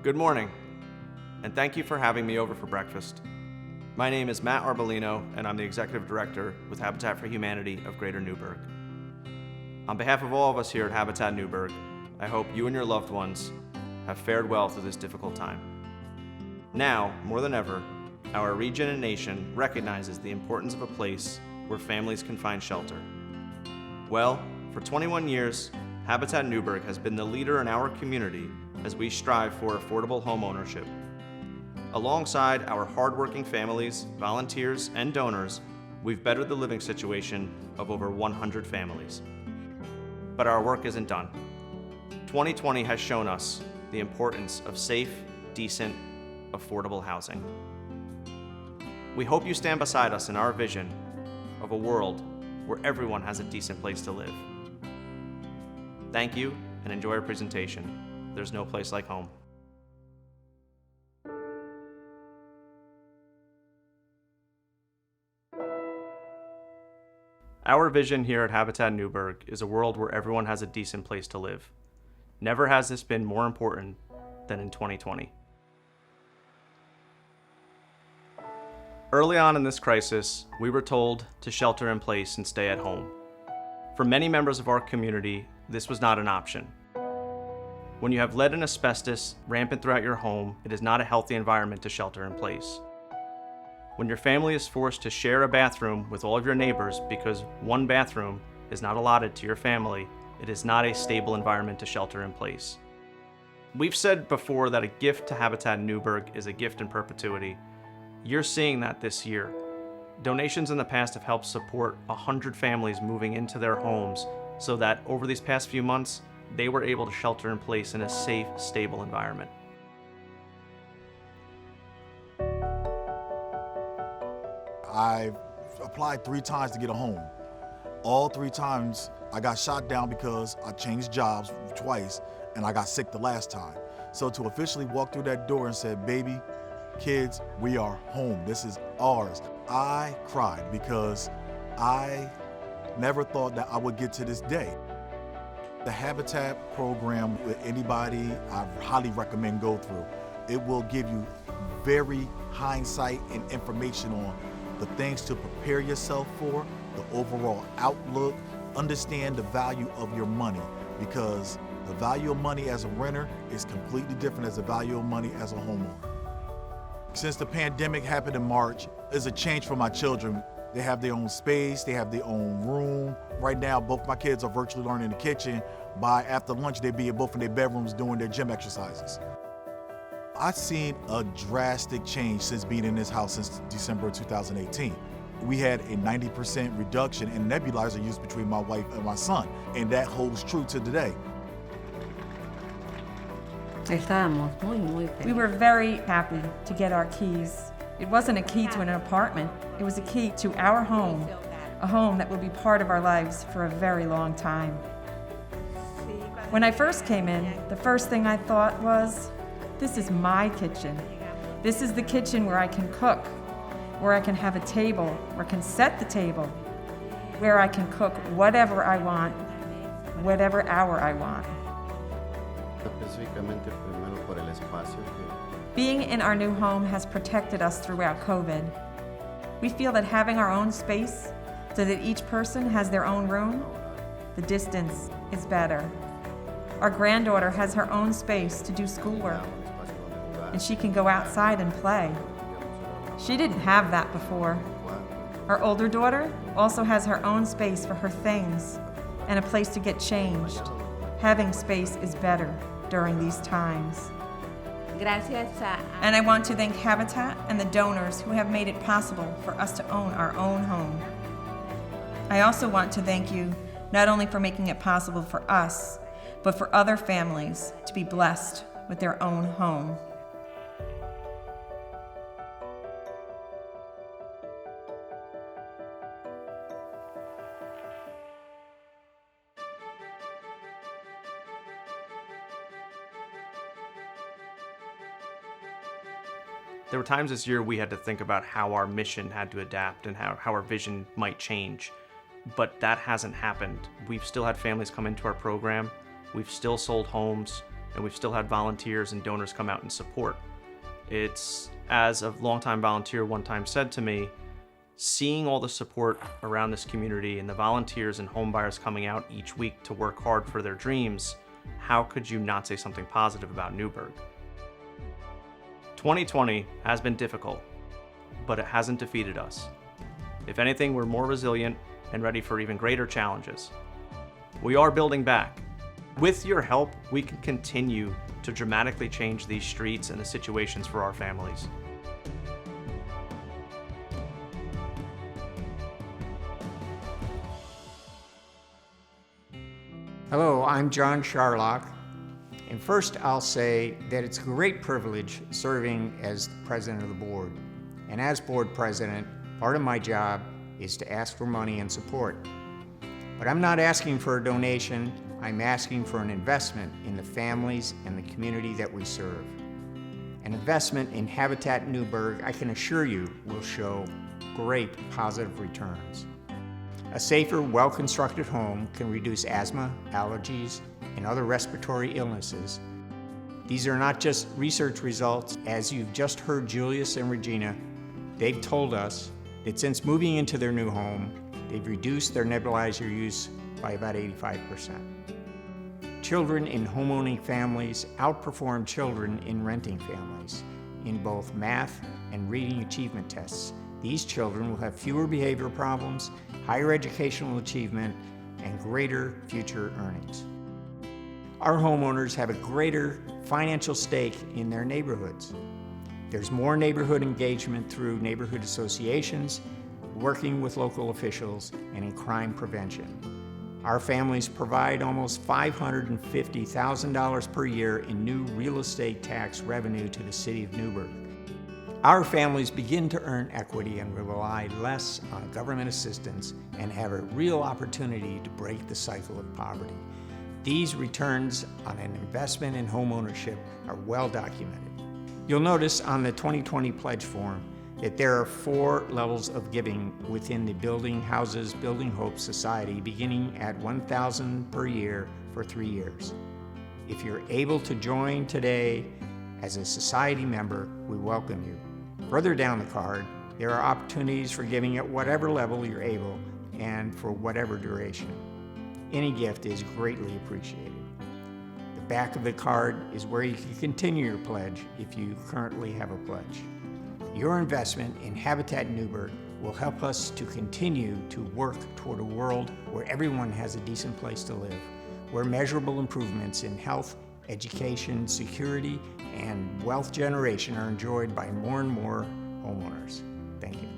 Good morning, and thank you for having me over for breakfast. My name is Matt Arbolino, and I'm the Executive Director with Habitat for Humanity of Greater Newburgh. On behalf of all of us here at Habitat Newburgh, I hope you and your loved ones have fared well through this difficult time. Now, more than ever, our region and nation recognizes the importance of a place where families can find shelter. Well, for 21 years, Habitat Newburgh has been the leader in our community as we strive for affordable home ownership. Alongside our hardworking families, volunteers, and donors, we've bettered the living situation of over 100 families. But our work isn't done. 2020 has shown us the importance of safe, decent, affordable housing. We hope you stand beside us in our vision of a world where everyone has a decent place to live. Thank you, and enjoy our presentation. There's no place like home. Our vision here at Habitat Newburgh is a world where everyone has a decent place to live. Never has this been more important than in 2020. Early on in this crisis, we were told to shelter in place and stay at home. For many members of our community, this was not an option. When you have lead and asbestos rampant throughout your home, it is not a healthy environment to shelter in place. When your family is forced to share a bathroom with all of your neighbors because one bathroom is not allotted to your family, it is not a stable environment to shelter in place. We've said before that a gift to Habitat Newburgh is a gift in perpetuity. You're seeing that this year. Donations in the past have helped support 100 families moving into their homes so that over these past few months, they were able to shelter in place in a safe, stable environment. I applied 3 times to get a home. All 3 times I got shot down because I changed jobs twice and I got sick the last time. So to officially walk through that door and say, baby, kids, we are home. This is ours. I cried because I never thought that I would get to this day. The Habitat program with anybody I highly recommend go through. It will give you very hindsight and information on the things to prepare yourself for, the overall outlook, understand the value of your money, because the value of money as a renter is completely different as the value of money as a homeowner. Since the pandemic happened in March, there's a change for my children. They have their own space, they have their own room. Right now, both my kids are virtually learning in the kitchen. By after lunch, they'll be in both in their bedrooms doing their gym exercises. I've seen a drastic change since being in this house since December 2018. We had a 90% reduction in nebulizer use between my wife and my son, and that holds true to today. We were very happy to get our keys. It wasn't a key to an apartment, it was a key to our home, a home that will be part of our lives for a very long time. When I first came in, the first thing I thought was, this is my kitchen. This is the kitchen where I can cook, where I can have a table, where I can set the table, where I can cook whatever I want, whatever hour I want. Being in our new home has protected us throughout COVID. We feel that having our own space so that each person has their own room, the distance is better. Our granddaughter has her own space to do schoolwork, and she can go outside and play. She didn't have that before. Our older daughter also has her own space for her things and a place to get changed. Having space is better during these times. And I want to thank Habitat and the donors who have made it possible for us to own our own home. I also want to thank you not only for making it possible for us, but for other families to be blessed with their own home. There were times this year we had to think about how our mission had to adapt and how our vision might change, but that hasn't happened. We've still had families come into our program. We've still sold homes. and we've still had volunteers and donors come out and support. It's, as a longtime volunteer one time said to me, seeing all the support around this community and the volunteers and homebuyers coming out each week to work hard for their dreams, how could you not say something positive about Newburgh? 2020 has been difficult, but it hasn't defeated us. If anything, we're more resilient and ready for even greater challenges. We are building back. With your help, we can continue to dramatically change these streets and the situations for our families. Hello, I'm John Sharlock, and first I'll say that it's a great privilege serving as the president of the board. And as board president, part of my job is to ask for money and support. But I'm not asking for a donation, I'm asking for an investment in the families and the community that we serve. An investment in Habitat Newburgh, I can assure you, will show great positive returns. A safer, well-constructed home can reduce asthma, allergies, and other respiratory illnesses. These are not just research results. As you've just heard Julius and Regina, they've told us that since moving into their new home, they've reduced their nebulizer use by about 85%. Children in homeowning families outperform children in renting families in both math and reading achievement tests. These children will have fewer behavioral problems, higher educational achievement, and greater future earnings. Our homeowners have a greater financial stake in their neighborhoods. There's more neighborhood engagement through neighborhood associations, working with local officials, and in crime prevention. Our families provide almost $550,000 per year in new real estate tax revenue to the city of Newburgh. Our families begin to earn equity and rely less on government assistance and have a real opportunity to break the cycle of poverty. These returns on an investment in homeownership are well documented. You'll notice on the 2020 pledge form that there are 4 levels of giving within the Building Houses, Building Hope Society, beginning at $1,000 per year for 3 years. If you're able to join today as a society member, we welcome you. Further down the card, there are opportunities for giving at whatever level you're able and for whatever duration. Any gift is greatly appreciated. The back of the card is where you can continue your pledge if you currently have a pledge. Your investment in Habitat Newburgh will help us to continue to work toward a world where everyone has a decent place to live, where measurable improvements in health, education, security, and wealth generation are enjoyed by more and more homeowners. Thank you.